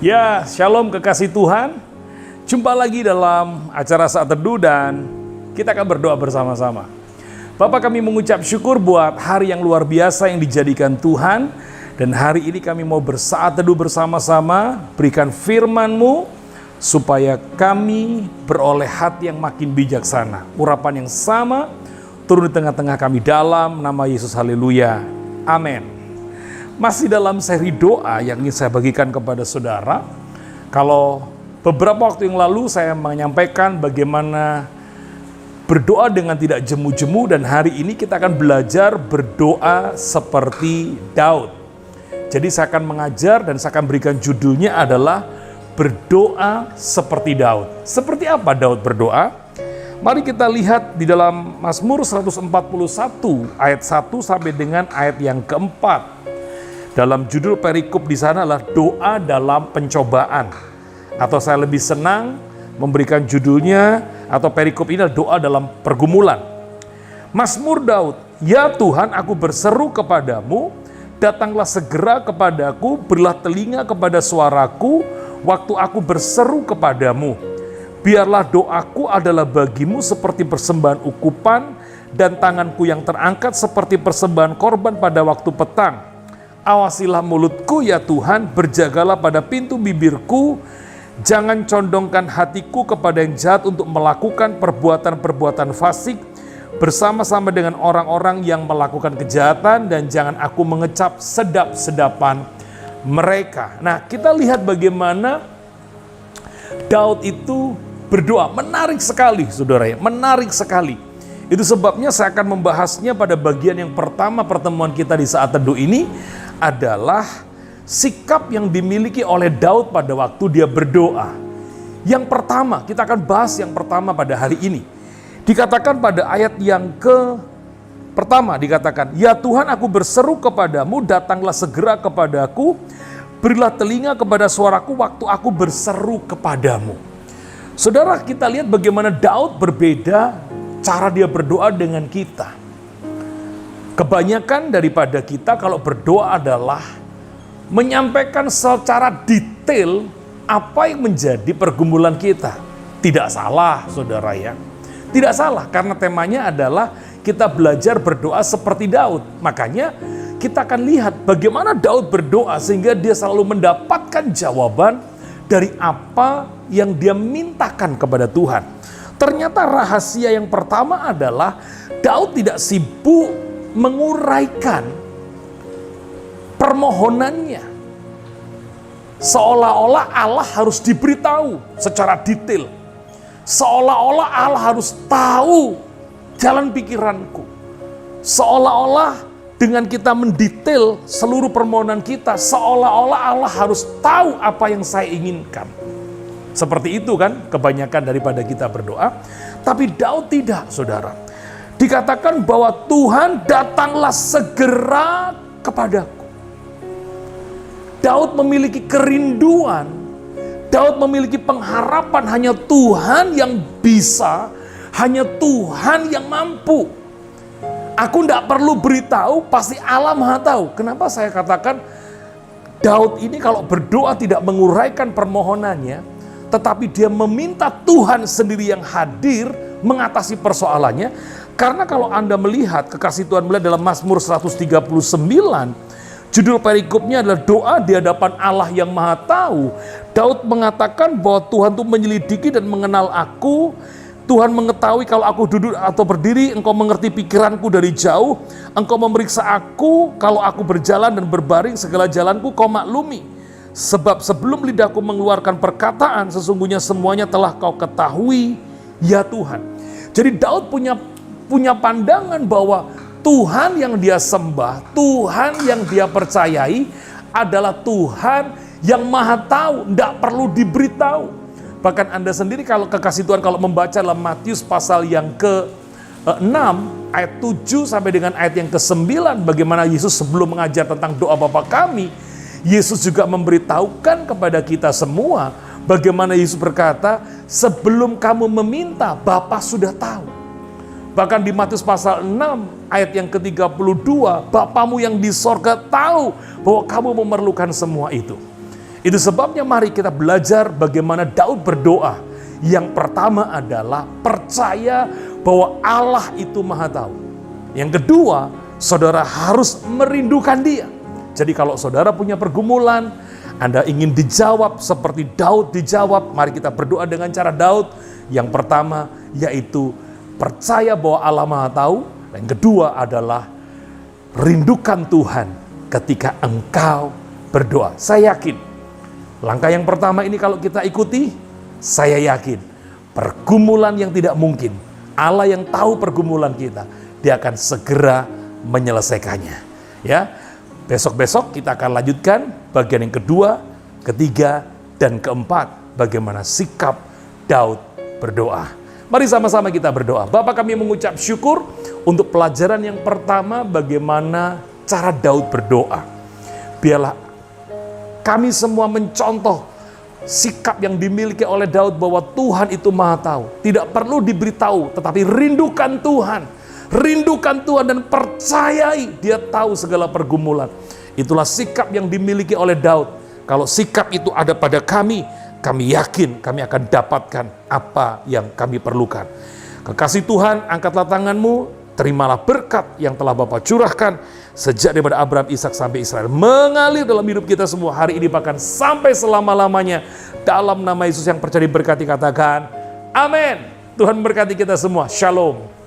Ya, shalom kekasih Tuhan. Jumpa lagi dalam acara Saat Teduh dan kita akan berdoa bersama-sama. Bapak, kami mengucap syukur buat hari yang luar biasa yang dijadikan Tuhan. Dan hari ini kami mau bersaat teduh bersama-sama, berikan firman-Mu supaya kami beroleh hati yang makin bijaksana. Urapan yang sama turun di tengah-tengah kami dalam nama Yesus, haleluya, amin. Masih dalam seri doa yang ingin saya bagikan kepada saudara. Kalau beberapa waktu yang lalu saya menyampaikan bagaimana berdoa dengan tidak jemu-jemu, dan hari ini kita akan belajar berdoa seperti Daud. Jadi saya akan mengajar dan saya akan berikan judulnya adalah berdoa seperti Daud. Seperti apa Daud berdoa? Mari kita lihat di dalam Mazmur 141 ayat 1 sampai dengan ayat yang keempat. Dalam judul perikop di sana adalah doa dalam pencobaan. Atau saya lebih senang memberikan judulnya atau perikop ini adalah doa dalam pergumulan. Mazmur Daud, ya Tuhan, aku berseru kepadamu, datanglah segera kepadaku, berilah telinga kepada suaraku, waktu aku berseru kepadamu. Biarlah doaku adalah bagimu seperti persembahan ukupan, dan tanganku yang terangkat seperti persembahan korban pada waktu petang. Awasilah mulutku ya Tuhan, berjagalah pada pintu bibirku, jangan condongkan hatiku kepada yang jahat untuk melakukan perbuatan-perbuatan fasik bersama-sama dengan orang-orang yang melakukan kejahatan, dan jangan aku mengecap sedap-sedapan mereka. Nah, kita lihat bagaimana Daud itu berdoa. Menarik sekali, saudara ya, menarik sekali. Itu sebabnya saya akan membahasnya pada bagian yang pertama pertemuan kita di Saat Teduh ini adalah sikap yang dimiliki oleh Daud pada waktu dia berdoa. Yang pertama, kita akan bahas yang pertama pada hari ini. Dikatakan pada ayat yang pertama, dikatakan, ya Tuhan, aku berseru kepadamu, datanglah segera kepadaku, berilah telinga kepada suaraku waktu aku berseru kepadamu. Saudara, kita lihat bagaimana Daud berbeda cara dia berdoa dengan kita. Kebanyakan daripada kita kalau berdoa adalah menyampaikan secara detail apa yang menjadi pergumulan kita. Tidak salah, saudara ya. Tidak salah, karena temanya adalah kita belajar berdoa seperti Daud. Makanya kita akan lihat bagaimana Daud berdoa sehingga dia selalu mendapatkan jawaban dari apa yang dia mintakan kepada Tuhan. Ternyata rahasia yang pertama adalah Daud tidak sibuk menguraikan permohonannya. Seolah-olah Allah harus diberitahu secara detail. Seolah-olah Allah harus tahu jalan pikiranku. Seolah-olah dengan kita mendetail seluruh permohonan kita, seolah-olah Allah harus tahu apa yang saya inginkan. Seperti itu kan kebanyakan daripada kita berdoa. Tapi Daud tidak, saudara. Dikatakan bahwa Tuhan datanglah segera kepadaku. Daud memiliki kerinduan, Daud memiliki pengharapan hanya Tuhan yang bisa, hanya Tuhan yang mampu. Aku tidak perlu beritahu, pasti Allah Maha tahu. Kenapa saya katakan Daud ini kalau berdoa tidak menguraikan permohonannya, tetapi dia meminta Tuhan sendiri yang hadir mengatasi persoalannya. Karena kalau Anda melihat, kekasih Tuhan melihat dalam Mazmur 139, judul perikopnya adalah doa di hadapan Allah yang Maha Tahu. Daud mengatakan bahwa Tuhan itu menyelidiki dan mengenal aku. Tuhan mengetahui kalau aku duduk atau berdiri, Engkau mengerti pikiranku dari jauh. Engkau memeriksa aku kalau aku berjalan dan berbaring, segala jalanku Kau maklumi. Sebab sebelum lidahku mengeluarkan perkataan, sesungguhnya semuanya telah Kau ketahui, ya Tuhan. Jadi Daud punya pandangan bahwa Tuhan yang dia sembah, Tuhan yang dia percayai adalah Tuhan yang Maha Tahu, tidak perlu diberitahu. Bahkan Anda sendiri kalau kekasih Tuhan kalau membaca dalam Matius pasal yang ke-6 ayat 7 sampai dengan ayat yang ke-9, bagaimana Yesus sebelum mengajar tentang doa Bapa kami, Yesus juga memberitahukan kepada kita semua bagaimana Yesus berkata, sebelum kamu meminta, Bapa sudah tahu. Bahkan di Matius pasal 6 ayat yang ke-32, Bapamu yang di sorga tahu bahwa kamu memerlukan semua itu. Itu sebabnya mari kita belajar bagaimana Daud berdoa. Yang pertama adalah percaya bahwa Allah itu Maha Tahu. Yang kedua, saudara harus merindukan Dia. Jadi kalau saudara punya pergumulan, Anda ingin dijawab seperti Daud dijawab, mari kita berdoa dengan cara Daud. Yang pertama yaitu percaya bahwa Allah Maha Tahu. Dan yang kedua adalah rindukan Tuhan ketika engkau berdoa. Saya yakin langkah yang pertama ini kalau kita ikuti, saya yakin pergumulan yang tidak mungkin, Allah yang tahu pergumulan kita, Dia akan segera menyelesaikannya. Ya, besok-besok kita akan lanjutkan bagian yang kedua, ketiga, dan keempat, bagaimana sikap Daud berdoa. Mari sama-sama kita berdoa. Bapa, kami mengucap syukur untuk pelajaran yang pertama, bagaimana cara Daud berdoa. Biarlah kami semua mencontoh sikap yang dimiliki oleh Daud bahwa Tuhan itu Maha Tahu. Tidak perlu diberitahu, tetapi rindukan Tuhan. Rindukan Tuhan dan percayai Dia tahu segala pergumulan. Itulah sikap yang dimiliki oleh Daud. Kalau sikap itu ada pada kami yakin kami akan dapatkan apa yang kami perlukan. Kekasih Tuhan, angkatlah tanganmu, terimalah berkat yang telah Bapa curahkan sejak daripada Abraham, Ishak sampai Israel, mengalir dalam hidup kita semua hari ini bahkan sampai selama-lamanya. Dalam nama Yesus yang percaya diberkati, katakan amin. Tuhan memberkati kita semua. Shalom.